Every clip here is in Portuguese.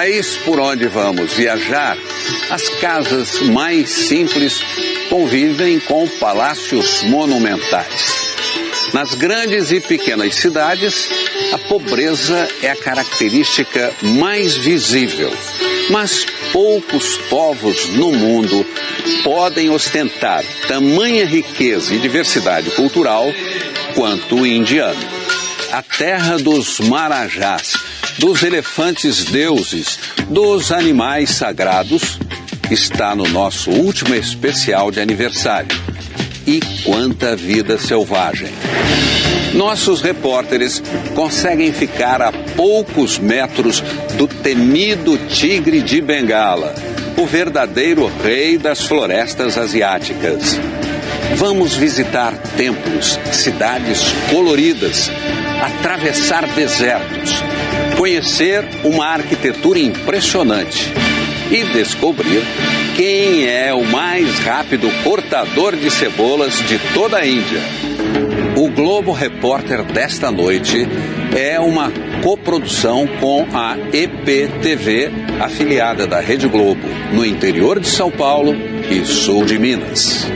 país por onde vamos viajar, as casas mais simples convivem com palácios monumentais. Nas grandes e pequenas cidades, a pobreza é a característica mais visível. Mas poucos povos no mundo podem ostentar tamanha riqueza e diversidade cultural quanto o indiano. A terra dos marajás, dos elefantes deuses, dos animais sagrados, está no nosso último especial de aniversário. E quanta vida selvagem! Nossos repórteres conseguem ficar a poucos metros do temido tigre de Bengala, o verdadeiro rei das florestas asiáticas. Vamos visitar templos, cidades coloridas, atravessar desertos, conhecer uma arquitetura impressionante e descobrir quem é o mais rápido cortador de cebolas de toda a Índia. O Globo Repórter desta noite é uma coprodução com a EPTV, afiliada da Rede Globo, no interior de São Paulo e sul de Minas.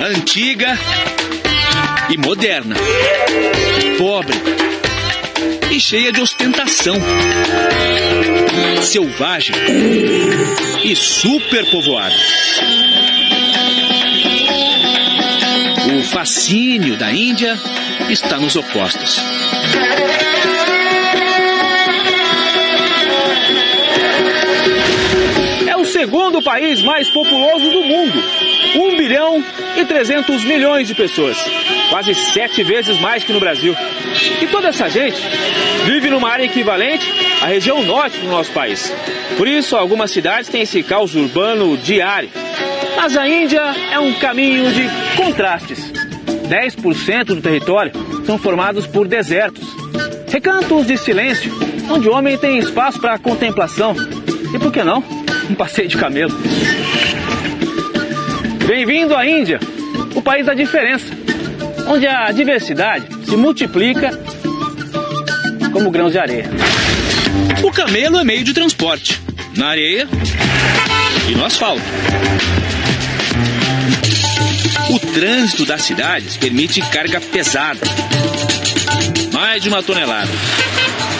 Antiga e moderna, pobre e cheia de ostentação, selvagem e superpovoada. O fascínio da Índia está nos opostos. É o segundo país mais populoso do mundo. 1 bilhão e 300 milhões de pessoas, quase 7 vezes mais que no Brasil. E toda essa gente vive numa área equivalente à região norte do nosso país. Por isso, algumas cidades têm esse caos urbano diário. Mas a Índia é um caminho de contrastes. 10% do território são formados por desertos, recantos de silêncio, onde o homem tem espaço para contemplação. E por que não? Um passeio de camelo. Bem-vindo à Índia, o país da diferença, onde a diversidade se multiplica como grãos de areia. O camelo é meio de transporte, na areia e no asfalto. O trânsito das cidades permite carga pesada, mais de 1 tonelada,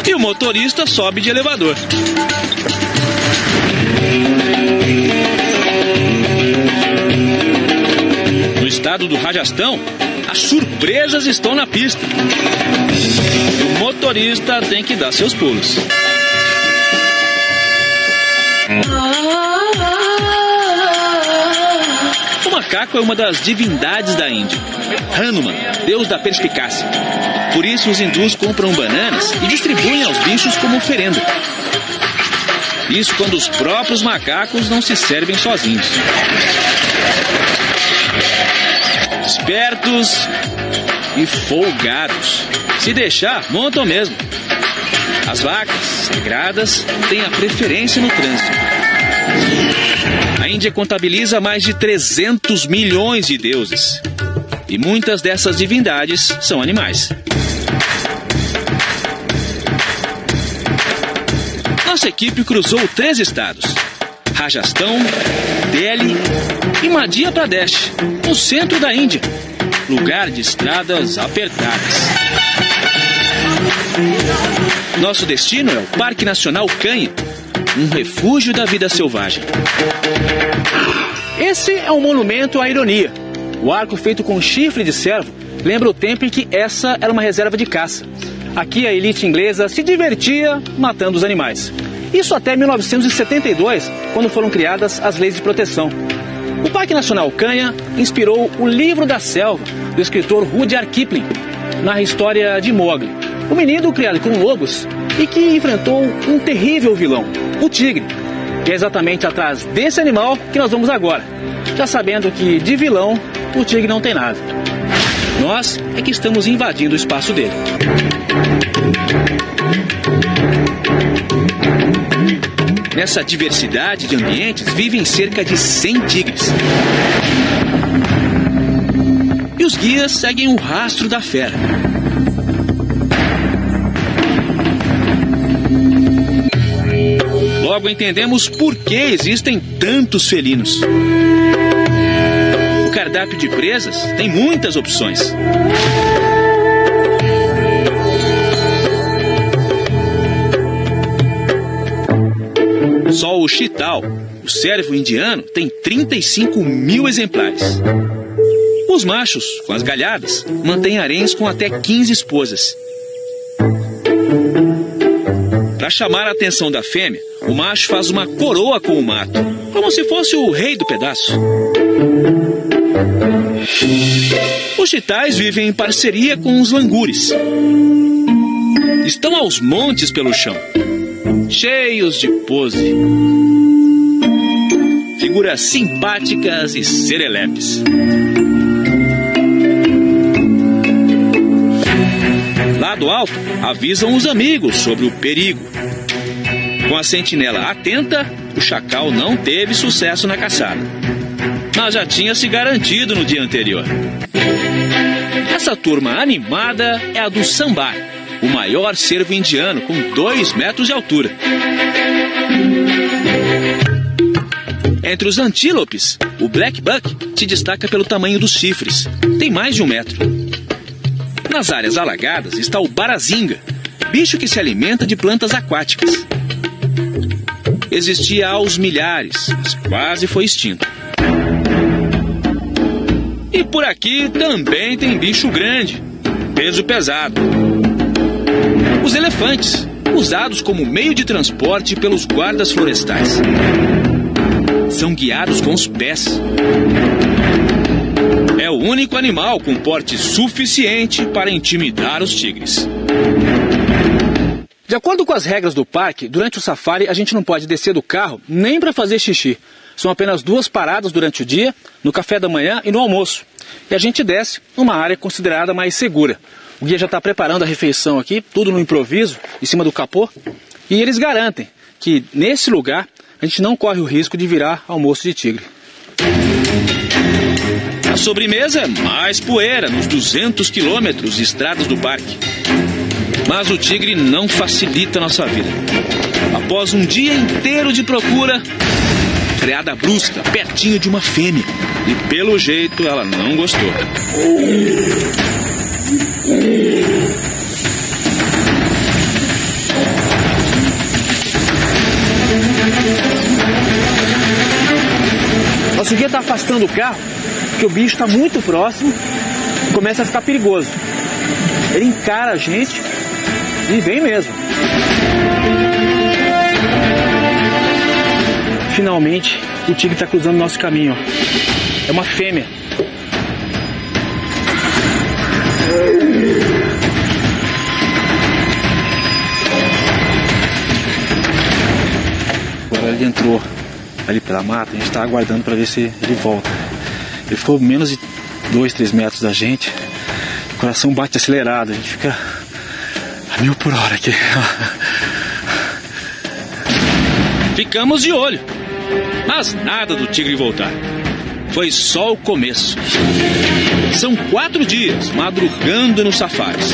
e o motorista sobe de elevador. No estado do Rajastão, as surpresas estão na pista. O motorista tem que dar seus pulos. O macaco é uma das divindades da Índia. Hanuman, deus da perspicácia. Por isso os hindus compram bananas e distribuem aos bichos como oferenda. Isso quando os próprios macacos não se servem sozinhos. Espertos e folgados. Se deixar, montam mesmo. As vacas sagradas têm a preferência no trânsito. A Índia contabiliza mais de 300 milhões de deuses. E muitas dessas divindades são animais. Nossa equipe cruzou 3 estados: Rajastão, Delhi e Madhya Pradesh, no centro da Índia, lugar de estradas apertadas. Nosso destino é o Parque Nacional Kanha, um refúgio da vida selvagem. Esse é um monumento à ironia. O arco feito com chifre de cervo lembra o tempo em que essa era uma reserva de caça. Aqui a elite inglesa se divertia matando os animais. Isso até 1972, quando foram criadas as leis de proteção. O Parque Nacional Kanha inspirou o Livro da Selva, do escritor Rudyard Kipling, na história de Mowgli. O menino, criado com lobos, e que enfrentou um terrível vilão, o tigre, que é exatamente atrás desse animal que nós vamos agora, já sabendo que de vilão o tigre não tem nada. Nós é que estamos invadindo o espaço dele. Nessa diversidade de ambientes vivem cerca de 100 tigres. E os guias seguem o rastro da fera. Logo entendemos por que existem tantos felinos. O cardápio de presas tem muitas opções. Só o chital, o cervo indiano, tem 35 mil exemplares. Os machos, com as galhadas, mantêm haréns com até 15 esposas. Para chamar a atenção da fêmea, o macho faz uma coroa com o mato, como se fosse o rei do pedaço. Os chitais vivem em parceria com os langures. Estão aos montes pelo chão, cheios de pose. Figuras simpáticas e serelepes. Lá do alto, avisam os amigos sobre o perigo. Com a sentinela atenta, o chacal não teve sucesso na caçada, mas já tinha se garantido no dia anterior. Essa turma animada é a do sambar, o maior cervo indiano com 2 metros de altura. Entre os antílopes, o black buck se destaca pelo tamanho dos chifres, tem mais de 1 metro. Nas áreas alagadas está o barazinga, bicho que se alimenta de plantas aquáticas. Existia aos milhares, mas quase foi extinto. E por aqui também tem bicho grande, peso pesado. Os elefantes, usados como meio de transporte pelos guardas florestais. São guiados com os pés. É o único animal com porte suficiente para intimidar os tigres. De acordo com as regras do parque, durante o safari a gente não pode descer do carro nem para fazer xixi. São apenas 2 paradas durante o dia, no café da manhã e no almoço. E a gente desce numa área considerada mais segura. O guia já está preparando a refeição aqui, tudo no improviso, em cima do capô. E eles garantem que nesse lugar a gente não corre o risco de virar almoço de tigre. A sobremesa é mais poeira nos 200 quilômetros de estradas do parque. Mas o tigre não facilita a nossa vida. Após um dia inteiro de procura, freada brusca, pertinho de uma fêmea. E pelo jeito ela não gostou. Nosso guia está afastando o carro, porque o bicho está muito próximo e começa a ficar perigoso. Ele encara a gente e vem mesmo. Finalmente, o tigre está cruzando o nosso caminho. É uma fêmea. Agora ele entrou ali pela mata, a gente está aguardando para ver se ele volta. Ele ficou menos de 2, 3 metros da gente. O coração bate acelerado, a gente fica a 1000 por hora aqui. Ficamos de olho, mas nada do tigre voltar. Foi só o começo. São 4 dias madrugando nos safaris.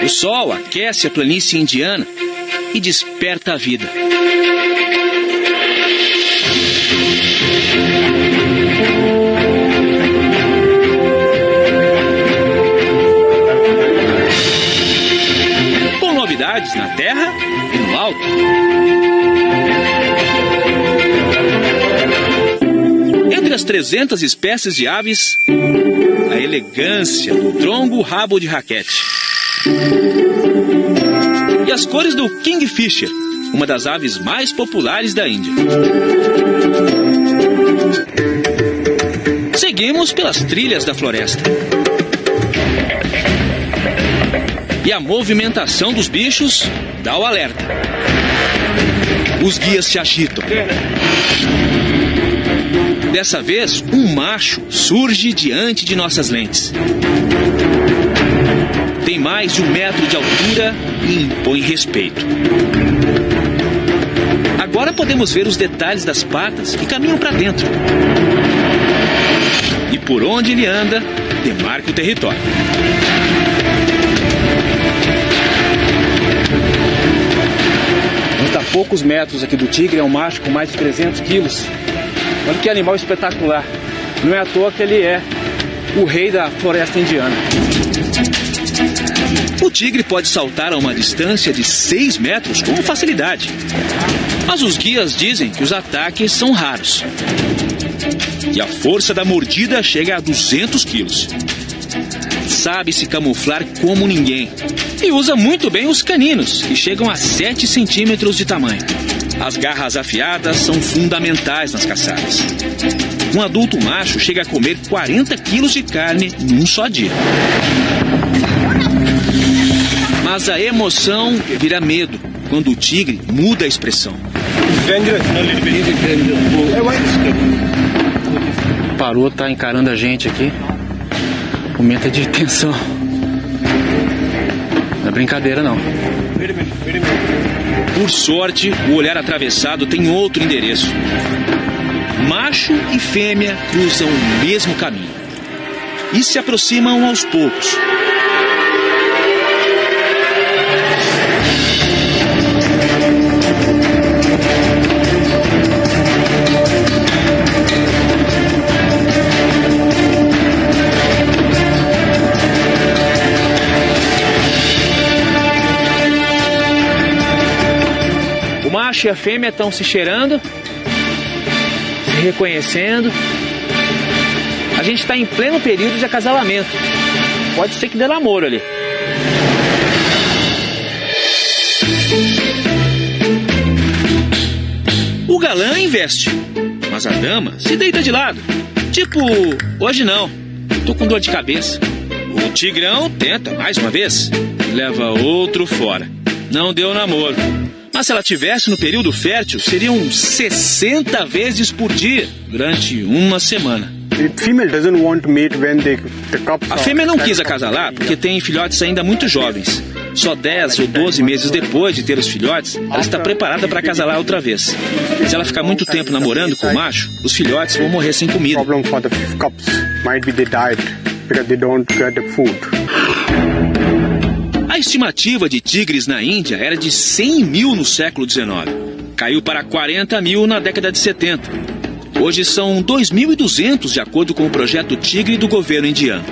O sol aquece a planície indiana e desperta a vida. Com novidades na terra e no alto. Entre as 300 espécies de aves, a elegância do trongo-rabo de raquete. E as cores do Kingfisher, uma das aves mais populares da Índia. Seguimos pelas trilhas da floresta. E a movimentação dos bichos dá o alerta. Os guias se agitam. Dessa vez, um macho surge diante de nossas lentes. Tem mais de 1 metro de altura e impõe respeito. Agora podemos ver os detalhes das patas que caminham para dentro. E por onde ele anda, demarca o território. A gente está a poucos metros aqui do tigre, é um macho com mais de 300 quilos. Olha que animal espetacular. Não é à toa que ele é o rei da floresta indiana. O tigre pode saltar a uma distância de 6 metros com facilidade. Mas os guias dizem que os ataques são raros. E a força da mordida chega a 200 quilos. Sabe se camuflar como ninguém. E usa muito bem os caninos, que chegam a 7 centímetros de tamanho. As garras afiadas são fundamentais nas caçadas. Um adulto macho chega a comer 40 quilos de carne num só dia. Mas a emoção vira medo quando o tigre muda a expressão. Parou, tá encarando a gente aqui. Momento de tensão. Não é brincadeira, não. Por sorte, o olhar atravessado tem outro endereço. Macho e fêmea cruzam o mesmo caminho e se aproximam aos poucos. O macho e a fêmea estão se cheirando, se reconhecendo. A gente está em pleno período de acasalamento. Pode ser que dê namoro ali. O galã investe, mas a dama se deita de lado. Tipo, hoje não, tô com dor de cabeça. O tigrão tenta mais uma vez e leva outro fora. Não deu namoro. Mas se ela tivesse no período fértil, seriam 60 vezes por dia, durante uma semana. A fêmea não quis acasalar porque tem filhotes ainda muito jovens. Só 10 ou 12 meses depois de ter os filhotes, ela está preparada para acasalar outra vez. Se ela ficar muito tempo namorando com o macho, os filhotes vão morrer sem comida. A estimativa de tigres na Índia era de 100 mil no século XIX. Caiu para 40 mil na década de 70. Hoje são 2.200, de acordo com o projeto Tigre do governo indiano.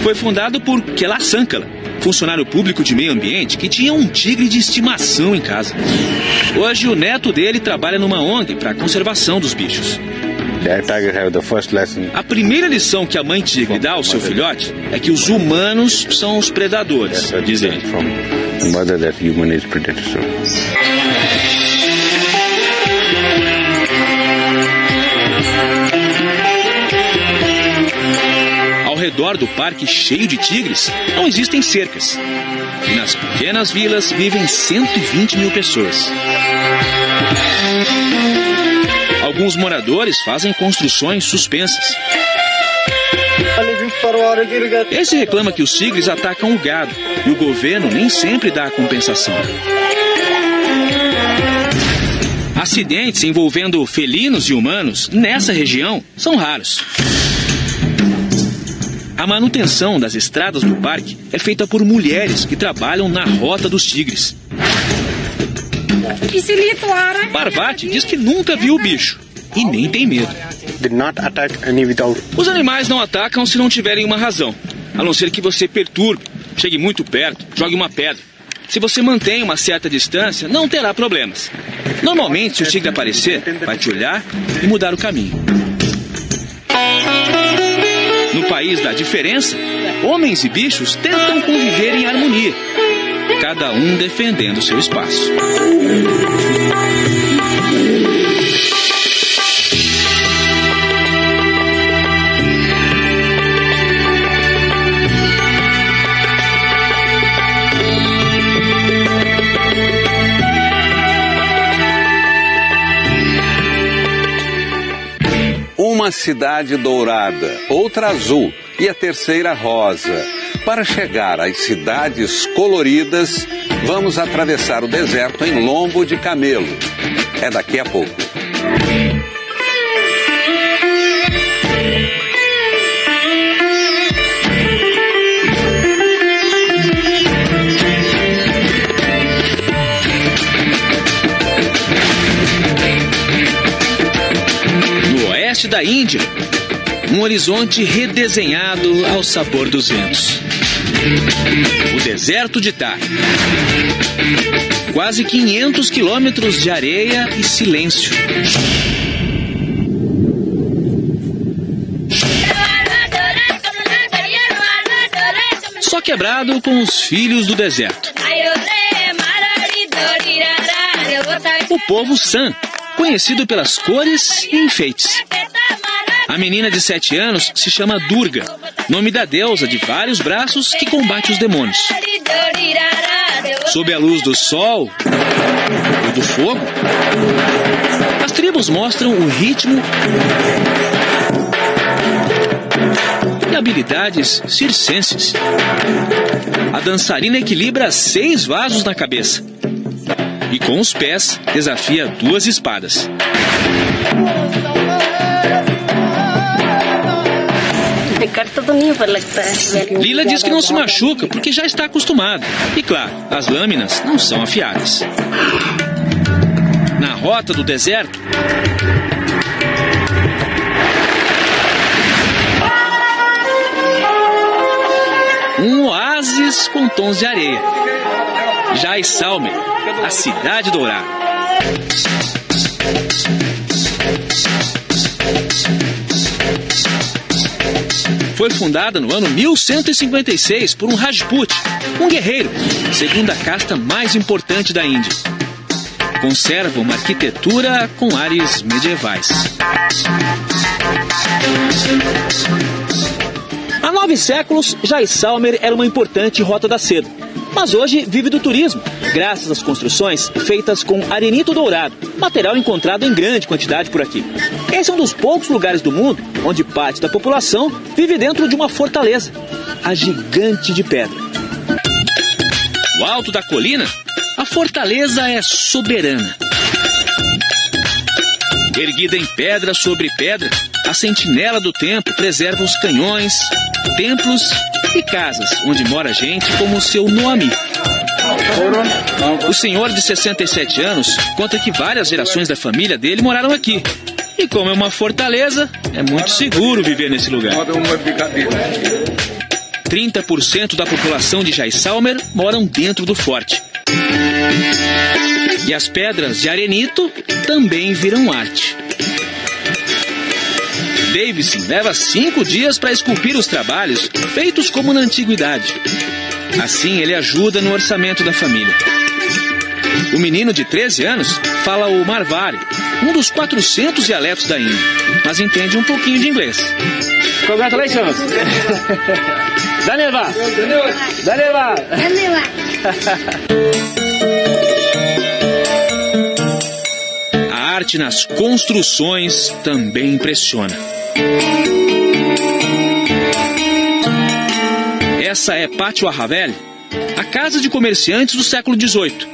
Foi fundado por Kailash Sankala, funcionário público de meio ambiente que tinha um tigre de estimação em casa. Hoje o neto dele trabalha numa ONG para a conservação dos bichos. A primeira lição que a mãe tigre dá ao seu filhote é que os humanos são os predadores, diz ele. Ao redor do parque cheio de tigres, não existem cercas. E nas pequenas vilas vivem 120 mil pessoas. Alguns moradores fazem construções suspensas. Esse reclama que os tigres atacam o gado e o governo nem sempre dá a compensação. Acidentes envolvendo felinos e humanos nessa região são raros. A manutenção das estradas do parque é feita por mulheres que trabalham na rota dos tigres. Parvati diz que nunca viu o bicho e nem tem medo. Os animais não atacam se não tiverem uma razão, a não ser que você perturbe, chegue muito perto, jogue uma pedra. Se você mantém uma certa distância, não terá problemas. Normalmente, se o tigre aparecer, vai te olhar e mudar o caminho. No país da diferença, homens e bichos tentam conviver em harmonia. cada um defendendo seu espaço. Uma cidade dourada, outra azul e a terceira rosa. Para chegar às cidades coloridas, vamos atravessar o deserto em lombo de camelo. É daqui a pouco. Da Índia, um horizonte redesenhado ao sabor dos ventos. O deserto de Thar. Quase 500 quilômetros de areia e silêncio. Só quebrado com os filhos do deserto. O povo San, conhecido pelas cores e enfeites. A menina de 7 anos se chama Durga, nome da deusa de vários braços que combate os demônios. Sob a luz do sol e do fogo, as tribos mostram o ritmo e habilidades circenses. A dançarina equilibra 6 vasos na cabeça e com os pés desafia 2 espadas. Lila diz que não se machuca porque já está acostumada. E claro, as lâminas não são afiadas. Na rota do deserto, um oásis com tons de areia. Jaisalmer, a cidade dourada. Foi fundada no ano 1156 por um Rajput, um guerreiro, segunda casta mais importante da Índia. Conserva uma arquitetura com ares medievais. Há 9 séculos, Jaisalmer era uma importante rota da seda, mas hoje vive do turismo, graças às construções feitas com arenito dourado, material encontrado em grande quantidade por aqui. Esse é um dos poucos lugares do mundo onde parte da população vive dentro de uma fortaleza, a Gigante de Pedra. No alto da colina, a fortaleza é soberana. Erguida em pedra sobre pedra, a sentinela do templo preserva os canhões, templos e casas onde mora gente como seu nome. O senhor de 67 anos conta que várias gerações da família dele moraram aqui. E como é uma fortaleza, é muito seguro viver nesse lugar. 30% da população de Jaisalmer moram dentro do forte. E as pedras de arenito também viram arte. Davison leva 5 dias para esculpir os trabalhos feitos como na antiguidade. Assim ele ajuda no orçamento da família. O menino de 13 anos fala o Marvari, um dos 400 dialetos da Índia, mas entende um pouquinho de inglês. Congratulations! Daneva! Daneva! A arte nas construções também impressiona. Essa é Patwa Haveli, a casa de comerciantes do século XVIII.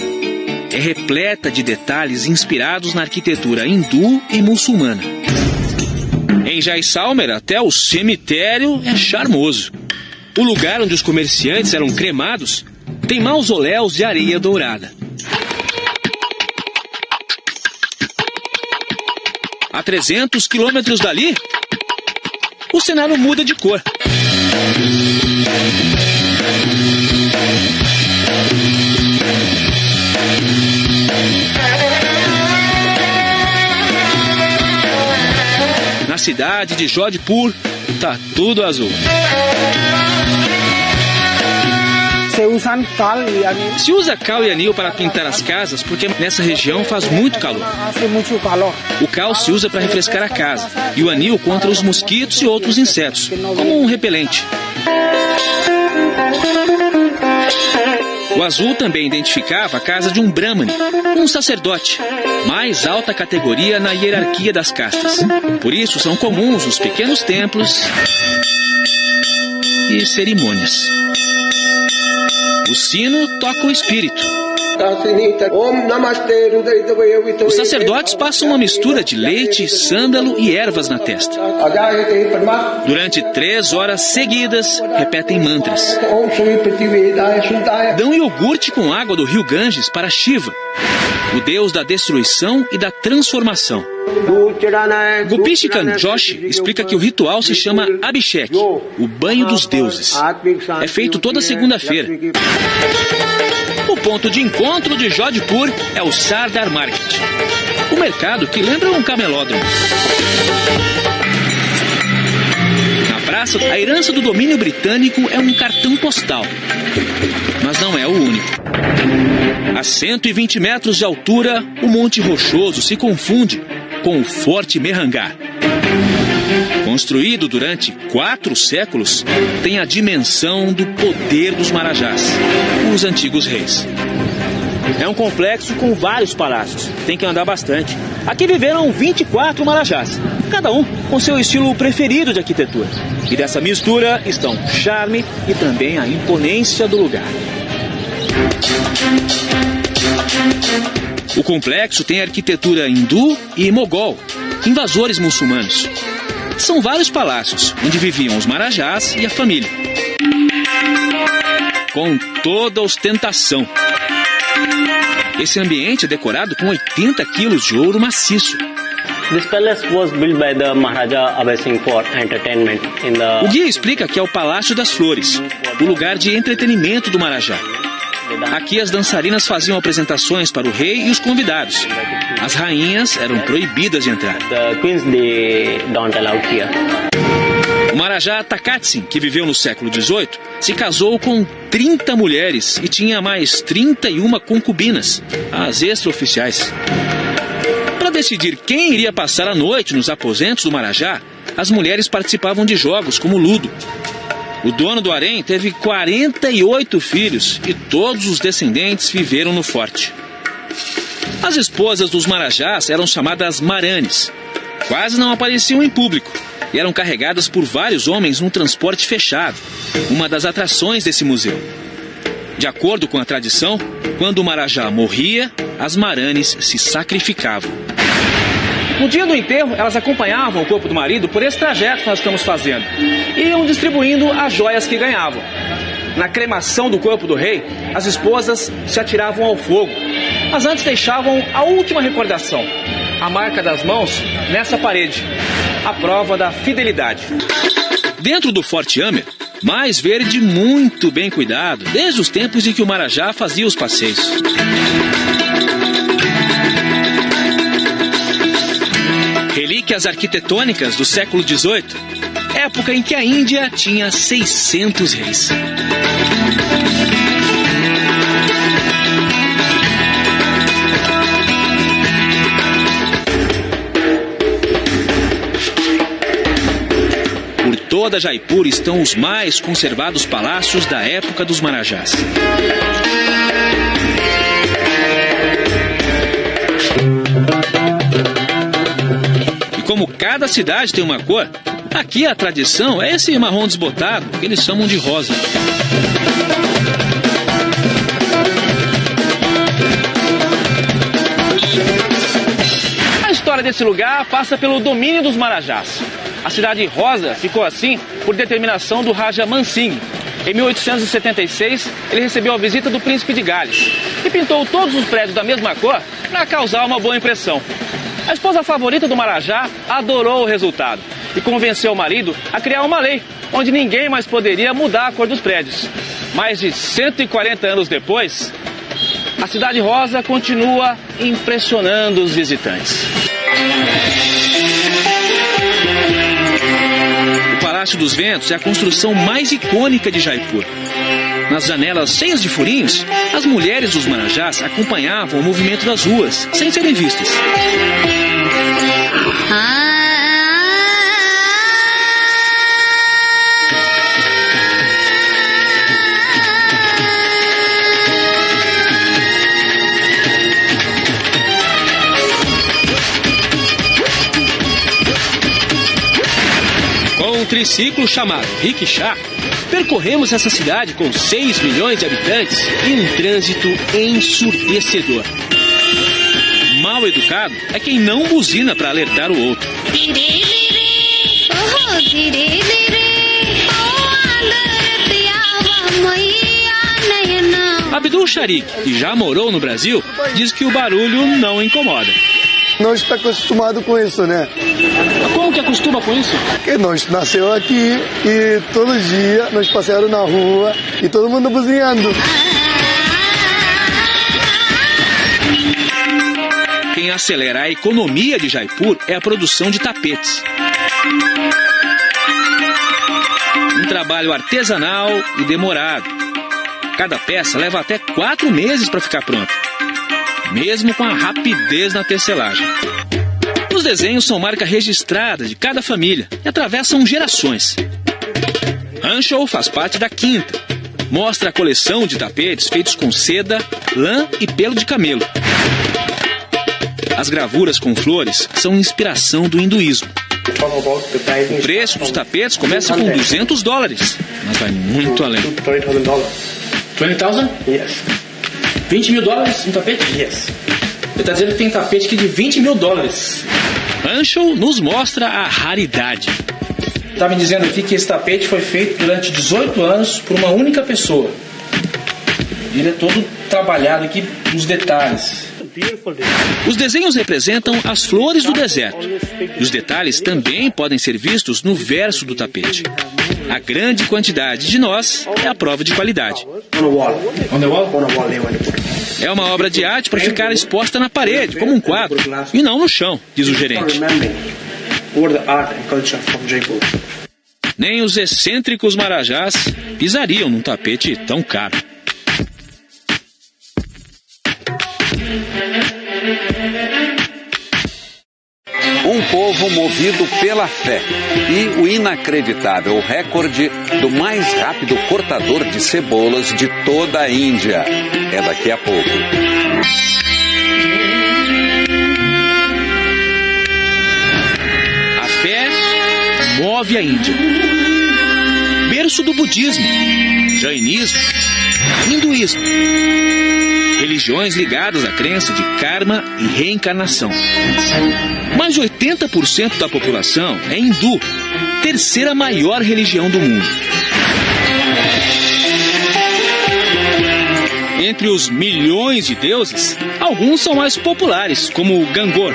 É repleta de detalhes inspirados na arquitetura hindu e muçulmana. Em Jaisalmer, até o cemitério é charmoso. O lugar onde os comerciantes eram cremados tem mausoléus de areia dourada. A 300 quilômetros dali, o cenário muda de cor. Na cidade de Jodhpur, tá tudo azul. Se usa cal e anil para pintar as casas porque nessa região faz muito calor. O cal se usa para refrescar a casa e o anil contra os mosquitos e outros insetos, como um repelente. O azul também identificava a casa de um brahmane, um sacerdote, mais alta categoria na hierarquia das castas. Por isso são comuns os pequenos templos e cerimônias. O sino toca o espírito. Os sacerdotes passam uma mistura de leite, sândalo e ervas na testa. Durante 3 horas seguidas, repetem mantras. Dão iogurte com água do rio Ganges para Shiva, o deus da destruição e da transformação. Gopishkan Joshi explica que o ritual se chama Abhishek, o banho dos deuses. É feito toda segunda-feira. O ponto de encontro de Jodhpur é o Sardar Market, o mercado que lembra um camelódromo. Na praça, a herança do domínio britânico é um cartão postal, mas não é o único. A 120 metros de altura, o Monte Rochoso se confunde com o Forte Mehrangar. Construído durante 4 séculos, tem a dimensão do poder dos Marajás, os antigos reis. É um complexo com vários palácios, tem que andar bastante. Aqui viveram 24 Marajás, cada um com seu estilo preferido de arquitetura. E dessa mistura estão o charme e também a imponência do lugar. O complexo tem arquitetura hindu e mogol, invasores muçulmanos. São vários palácios, onde viviam os Marajás e a família. Com toda a ostentação. Esse ambiente é decorado com 80 quilos de ouro maciço. O guia explica que é o Palácio das Flores, o lugar de entretenimento do Marajá. Aqui as dançarinas faziam apresentações para o rei e os convidados. As rainhas eram proibidas de entrar. O Marajá Takatsin, que viveu no século XVIII, se casou com 30 mulheres e tinha mais 31 concubinas, as extraoficiais. Para decidir quem iria passar a noite nos aposentos do Marajá, as mulheres participavam de jogos como ludo. O dono do harém teve 48 filhos e todos os descendentes viveram no forte. As esposas dos Marajás eram chamadas Maranes. Quase não apareciam em público e eram carregadas por vários homens num transporte fechado, uma das atrações desse museu. De acordo com a tradição, quando o Marajá morria, as Maranes se sacrificavam. No dia do enterro, elas acompanhavam o corpo do marido por esse trajeto que nós estamos fazendo e iam distribuindo as joias que ganhavam. Na cremação do corpo do rei, as esposas se atiravam ao fogo, mas antes deixavam a última recordação, a marca das mãos nessa parede, a prova da fidelidade. Dentro do Forte Amer, mais verde muito bem cuidado, desde os tempos em que o Marajá fazia os passeios. Relíquias arquitetônicas do século XVIII, época em que a Índia tinha 600 reis. Por toda Jaipur estão os mais conservados palácios da época dos Marajás. Como cada cidade tem uma cor, aqui a tradição é esse marrom desbotado, que eles chamam de rosa. A história desse lugar passa pelo domínio dos Marajás. A cidade rosa ficou assim por determinação do Raja Man Singh. Em 1876, ele recebeu a visita do príncipe de Gales e pintou todos os prédios da mesma cor para causar uma boa impressão. A esposa favorita do Marajá adorou o resultado e convenceu o marido a criar uma lei onde ninguém mais poderia mudar a cor dos prédios. Mais de 140 anos depois, a Cidade Rosa continua impressionando os visitantes. O Palácio dos Ventos é a construção mais icônica de Jaipur. Nas janelas cheias de furinhos, as mulheres dos marajás acompanhavam o movimento das ruas, sem serem vistas. Com um triciclo chamado rickshaw, percorremos essa cidade com 6 milhões de habitantes em um trânsito ensurdecedor. Mal educado é quem não buzina para alertar o outro. Abdul Sharik, que já morou no Brasil, diz que o barulho não incomoda. Nós estamos acostumados com isso, né? Como que acostuma com isso? Porque nós nasceu aqui e todo dia nós passeamos na rua e todo mundo buzinando. Quem acelera a economia de Jaipur é a produção de tapetes. Um trabalho artesanal e demorado. Cada peça leva até 4 meses para ficar pronta, mesmo com a rapidez na tecelagem. Os desenhos são marca registrada de cada família e atravessam gerações. Anshul faz parte da quinta. Mostra a coleção de tapetes feitos com seda, lã e pelo de camelo. As gravuras com flores são inspiração do hinduísmo. O preço dos tapetes começa com $200, mas vai muito além. $20,000? Yes. $20 mil um tapete? Yes. Ele está dizendo que tem tapete aqui de $20 mil. Anshul nos mostra a raridade. Está me dizendo aqui que esse tapete foi feito durante 18 anos por uma única pessoa. Ele é todo trabalhado aqui nos detalhes. Os desenhos representam as flores do deserto. E os detalhes também podem ser vistos no verso do tapete. A grande quantidade de nós é a prova de qualidade. É uma obra de arte para ficar exposta na parede, como um quadro, e não no chão, diz o gerente. Nem os excêntricos marajás pisariam num tapete tão caro. Um povo movido pela fé e o inacreditável recorde do mais rápido cortador de cebolas de toda a Índia. É daqui a pouco. A fé move a Índia. Berço do budismo, jainismo, hinduísmo. Religiões ligadas à crença de karma e reencarnação. Mais de 80% da população é hindu, terceira maior religião do mundo. Entre os milhões de deuses, alguns são mais populares, como Gangor.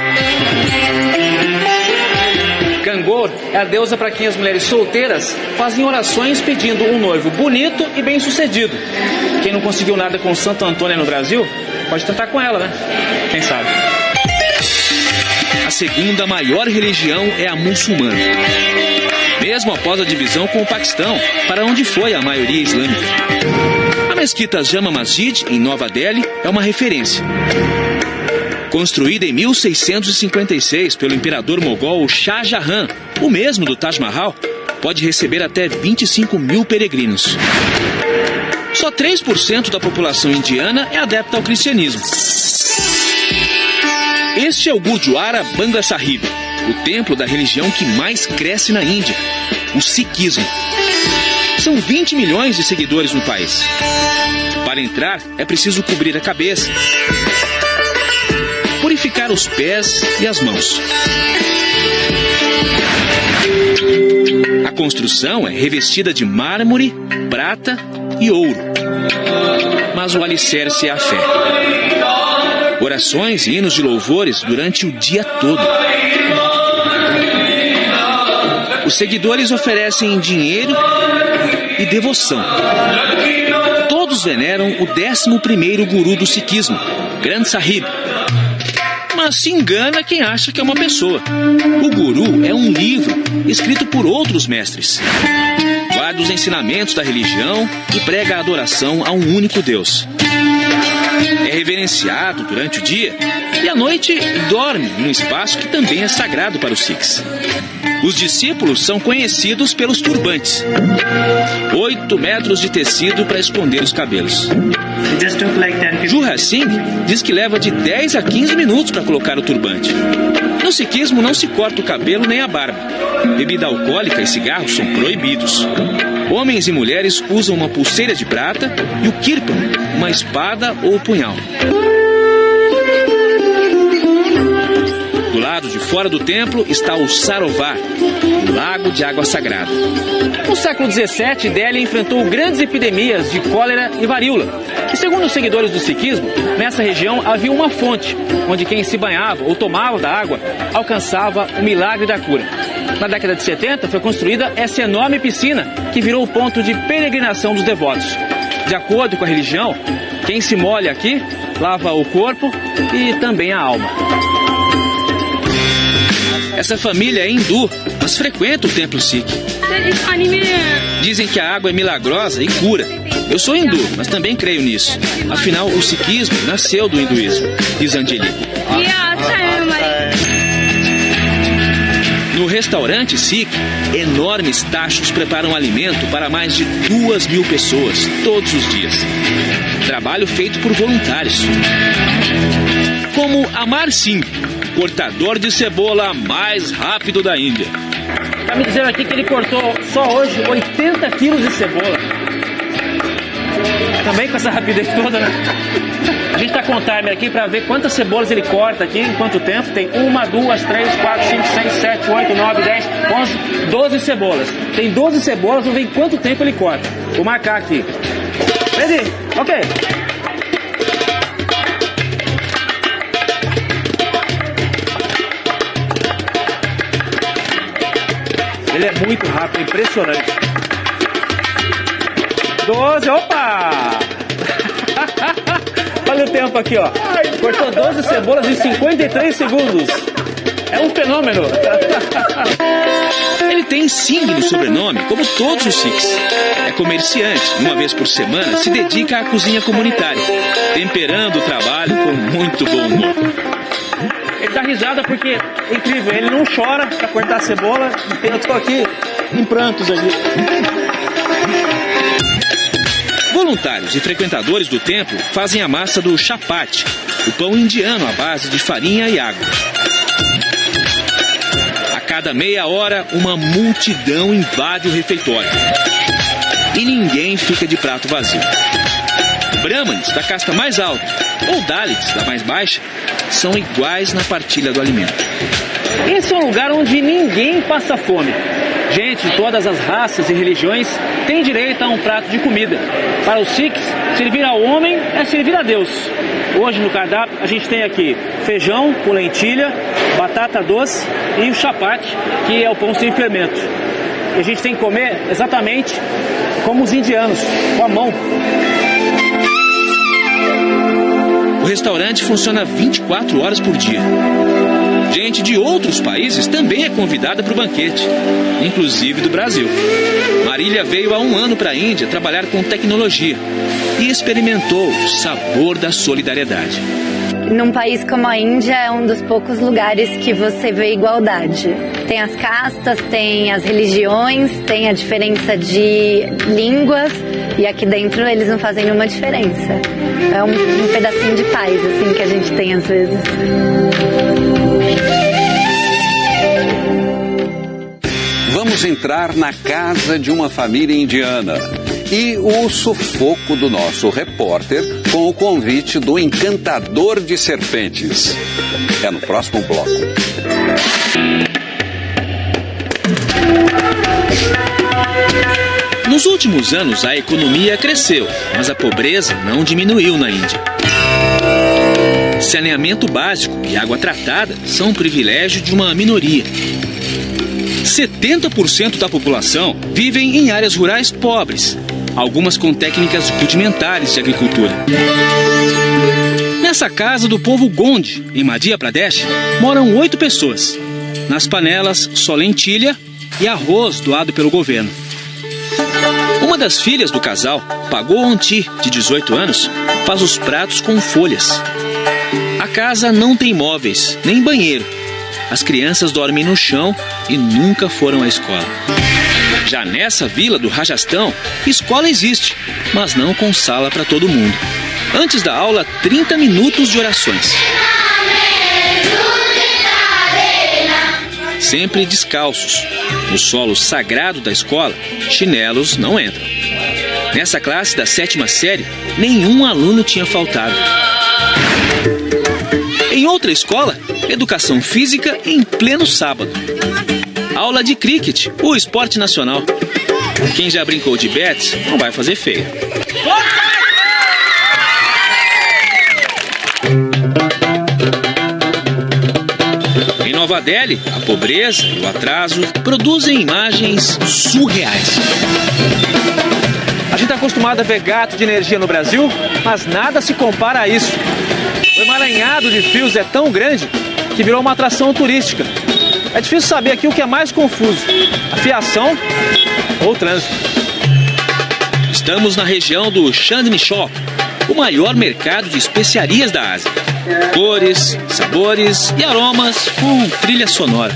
Gangor é a deusa para quem as mulheres solteiras fazem orações pedindo um noivo bonito e bem-sucedido. Quem não conseguiu nada com Santo Antônio no Brasil, pode tentar com ela, né? Quem sabe? A segunda maior religião é a muçulmana. Mesmo após a divisão com o Paquistão, para onde foi a maioria islâmica. A mesquita Jama Masjid, em Nova Delhi, é uma referência. Construída em 1656 pelo imperador mogol Shah Jahan, o mesmo do Taj Mahal, pode receber até 25 mil peregrinos. Só 3% da população indiana é adepta ao cristianismo. Este é o Gurdwara Bangla Sahib, o templo da religião que mais cresce na Índia, o Sikhismo. São 20 milhões de seguidores no país. Para entrar, é preciso cobrir a cabeça, purificar os pés e as mãos. A construção é revestida de mármore, prata e ouro. Mas o alicerce é a fé. Orações e hinos de louvores durante o dia todo. Os seguidores oferecem dinheiro e devoção. Todos veneram o 11º guru do Sikhismo, Granth Sahib. Mas se engana quem acha que é uma pessoa. O guru é um livro escrito por outros mestres. dos ensinamentos da religião e prega a adoração a um único Deus. É reverenciado durante o dia e à noite dorme num espaço que também é sagrado para os Sikhs. Os discípulos são conhecidos pelos turbantes. 8 metros de tecido para esconder os cabelos. Jurra Singh diz que leva de 10 a 15 minutos para colocar o turbante. No sikhismo não se corta o cabelo nem a barba. Bebida alcoólica e cigarros são proibidos. Homens e mulheres usam uma pulseira de prata e o kirpan, uma espada ou punhal. Do lado de fora do templo está o Sarovar, o lago de água sagrada. No século XVII, Delhi enfrentou grandes epidemias de cólera e varíola. E segundo os seguidores do sikhismo, nessa região havia uma fonte, onde quem se banhava ou tomava da água alcançava o milagre da cura. Na década de 70 foi construída essa enorme piscina, que virou o ponto de peregrinação dos devotos. De acordo com a religião, quem se molha aqui lava o corpo e também a alma. Essa família é hindu, mas frequenta o templo Sikh. Dizem que a água é milagrosa e cura. Eu sou hindu, mas também creio nisso. Afinal, o sikhismo nasceu do hinduísmo, diz Angelique. No restaurante Sikh, enormes tachos preparam alimento para mais de 2.000 pessoas, todos os dias. Trabalho feito por voluntários. Como Amar Singh, cortador de cebola mais rápido da Índia. Está me dizendo aqui que ele cortou só hoje 80 quilos de cebola. Também com essa rapidez toda, né? A gente está com o timer aqui para ver quantas cebolas ele corta aqui, em quanto tempo. Tem 1, 2, 3, 4, 5, 6, 7, 8, 9, 10, 11, 12 cebolas. Tem 12 cebolas, vamos ver em quanto tempo ele corta. Vou marcar aqui. Ready? Ok. Ele é muito rápido, é impressionante. 12, opa! Olha o tempo aqui, ó. Cortou 12 cebolas em 53 segundos. É um fenômeno. Ele tem Singh no sobrenome, como todos os Sikhs. É comerciante, uma vez por semana se dedica à cozinha comunitária, temperando o trabalho com muito bom humor. Ele dá risada porque é incrível, ele não chora pra cortar a cebola. Eu tô aqui em prantos ali. Voluntários e frequentadores do templo fazem a massa do chapati, o pão indiano à base de farinha e água. A cada meia hora, uma multidão invade o refeitório. E ninguém fica de prato vazio. Brahmanes, da casta mais alta, ou Dalits, da mais baixa, são iguais na partilha do alimento. Esse é um lugar onde ninguém passa fome. Gente de todas as raças e religiões tem direito a um prato de comida. Para os Sikhs, servir ao homem é servir a Deus. Hoje no cardápio a gente tem aqui feijão com lentilha, batata doce e o chapati, que é o pão sem fermento. E a gente tem que comer exatamente como os indianos, com a mão. O restaurante funciona 24 horas por dia. Gente de outros países também é convidada para o banquete, inclusive do Brasil. Marília veio há 1 ano para a Índia trabalhar com tecnologia e experimentou o sabor da solidariedade. Num país como a Índia é um dos poucos lugares que você vê igualdade. Tem as castas, tem as religiões, tem a diferença de línguas e aqui dentro eles não fazem nenhuma diferença. É um pedacinho de paz assim que a gente tem às vezes. Vamos entrar na casa de uma família indiana e o sufoco do nosso repórter com o convite do encantador de serpentes. É no próximo bloco. Nos últimos anos, a economia cresceu, mas a pobreza não diminuiu na Índia. Saneamento básico e água tratada são um privilégio de uma minoria. 70% da população vivem em áreas rurais pobres, algumas com técnicas rudimentares de agricultura. Nessa casa do povo Gondi, em Madhya Pradesh, moram 8 pessoas. Nas panelas, só lentilha e arroz doado pelo governo. das filhas do casal, Pagou-Onti, de 18 anos, faz os pratos com folhas. A casa não tem móveis, nem banheiro. As crianças dormem no chão e nunca foram à escola. Já nessa vila do Rajastão, escola existe, mas não com sala para todo mundo. Antes da aula, 30 minutos de orações. Sempre descalços. No solo sagrado da escola, chinelos não entram. Nessa classe da 7ª série, nenhum aluno tinha faltado. Em outra escola, educação física em pleno sábado. Aula de cricket, o esporte nacional. Quem já brincou de bets não vai fazer feio. Em Nova Delhi, a pobreza e o atraso produzem imagens surreais. A gente está acostumado a ver gato de energia no Brasil, mas nada se compara a isso. O emaranhado de fios é tão grande que virou uma atração turística. É difícil saber aqui o que é mais confuso, a fiação ou o trânsito. Estamos na região do Chandni Shop, o maior mercado de especiarias da Ásia. Cores, sabores e aromas com trilha sonora.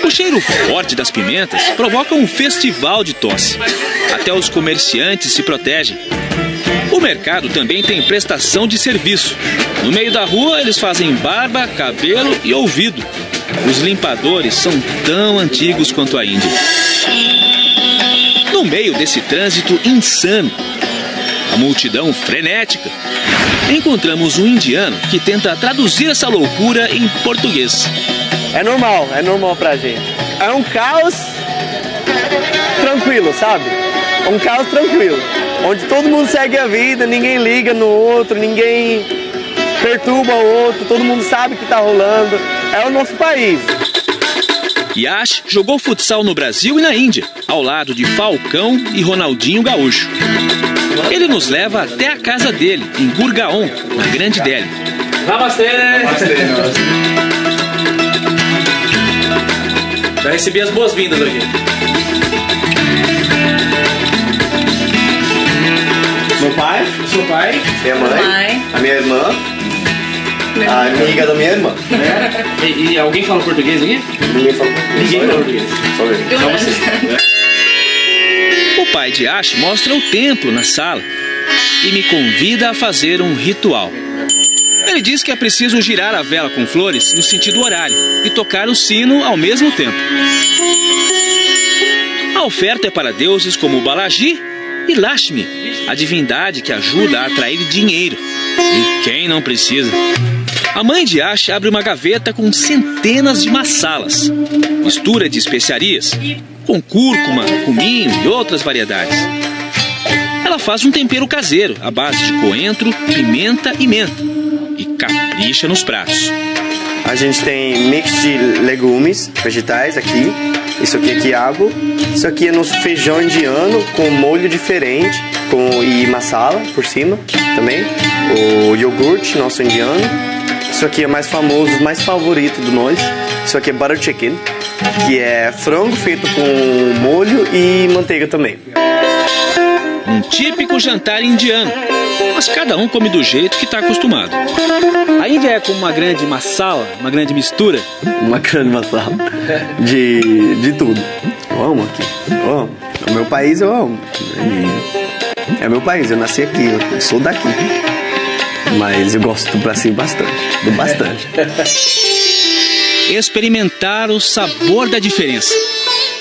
O cheiro forte das pimentas provoca um festival de tosse. Até os comerciantes se protegem. O mercado também tem prestação de serviço. No meio da rua, eles fazem barba, cabelo e ouvido. Os limpadores são tão antigos quanto a Índia. No meio desse trânsito insano, a multidão frenética, encontramos um indiano que tenta traduzir essa loucura em português. É normal pra gente. É um caos tranquilo, sabe? Um caos tranquilo, onde todo mundo segue a vida, ninguém liga no outro, ninguém perturba o outro, todo mundo sabe o que tá rolando. É o nosso país. Yash jogou futsal no Brasil e na Índia, ao lado de Falcão e Ronaldinho Gaúcho. Ele nos leva até a casa dele, em Gurgaon, na Grande Delhi. Namastê! Já recebi as boas-vindas aqui. Meu pai, Seu pai? minha mãe, a minha irmã, a amiga da minha irmã. E alguém fala português aqui? Ninguém fala português. Só eu. Só você. O pai de Yash mostra o templo na sala e me convida a fazer um ritual. Ele diz que é preciso girar a vela com flores no sentido horário e tocar o sino ao mesmo tempo. A oferta é para deuses como Balaji e Lakshmi, a divindade que ajuda a atrair dinheiro. E quem não precisa? A mãe de Yash abre uma gaveta com centenas de massalas, mistura de especiarias, com cúrcuma, cominho e outras variedades. Ela faz um tempero caseiro à base de coentro, pimenta e menta e capricha nos pratos. A gente tem mix de legumes, vegetais aqui. Isso aqui é quiabo. Isso aqui é nosso feijão indiano com molho diferente e masala por cima também. O iogurte nosso indiano. Isso aqui é mais famoso, mais favorito de nós. Isso aqui é butter chicken, que é frango feito com molho e manteiga também. Um típico jantar indiano, mas cada um come do jeito que está acostumado. A Índia é como uma grande massala, uma grande mistura. Uma grande masala de tudo. Eu amo aqui, eu amo. É o meu país, eu amo. É meu país, eu nasci aqui, eu sou daqui. Mas eu gosto do Brasil bastante, Experimentar o sabor da diferença.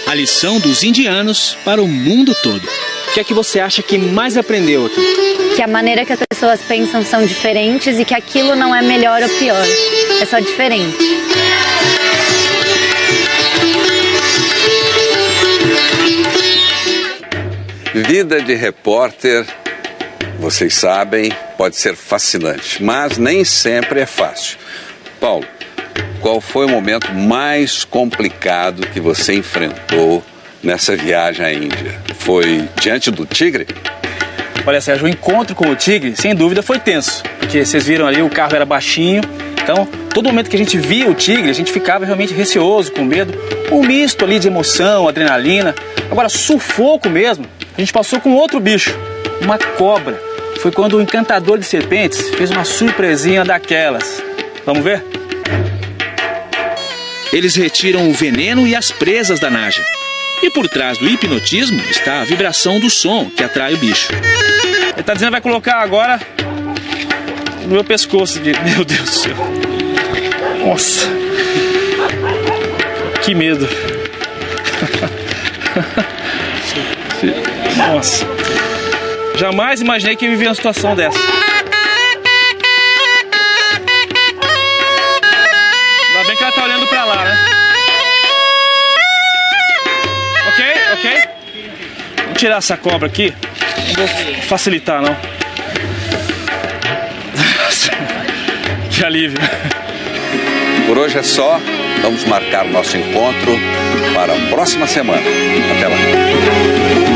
A lição dos indianos para o mundo todo. O que é que você acha que mais aprendeu aqui? Que a maneira que as pessoas pensam são diferentes e que aquilo não é melhor ou pior. É só diferente. Vida de repórter, vocês sabem, pode ser fascinante, mas nem sempre é fácil. Paulo, qual foi o momento mais complicado que você enfrentou nessa viagem à Índia? Foi diante do tigre? Olha, Sérgio, o encontro com o tigre, sem dúvida, foi tenso. Porque vocês viram ali, o carro era baixinho Então, todo momento que a gente via o tigre, a gente ficava realmente receoso, com medo. Um misto ali de emoção, adrenalina. Agora, sufoco mesmo, a gente passou com outro bicho, uma cobra. Foi quando o encantador de serpentes fez uma surpresinha daquelas. Vamos ver? Eles retiram o veneno e as presas da naja. E por trás do hipnotismo está a vibração do som que atrai o bicho. Ele está dizendo que vai colocar agora no meu pescoço. Meu Deus do céu. Nossa. Que medo. Nossa. Jamais imaginei que ia viver uma situação dessa. Ainda bem que ela tá olhando pra lá, né? Ok? Vou tirar essa cobra aqui. Não vou facilitar, não. Que alívio. Por hoje é só. Vamos marcar nosso encontro para a próxima semana. Até lá.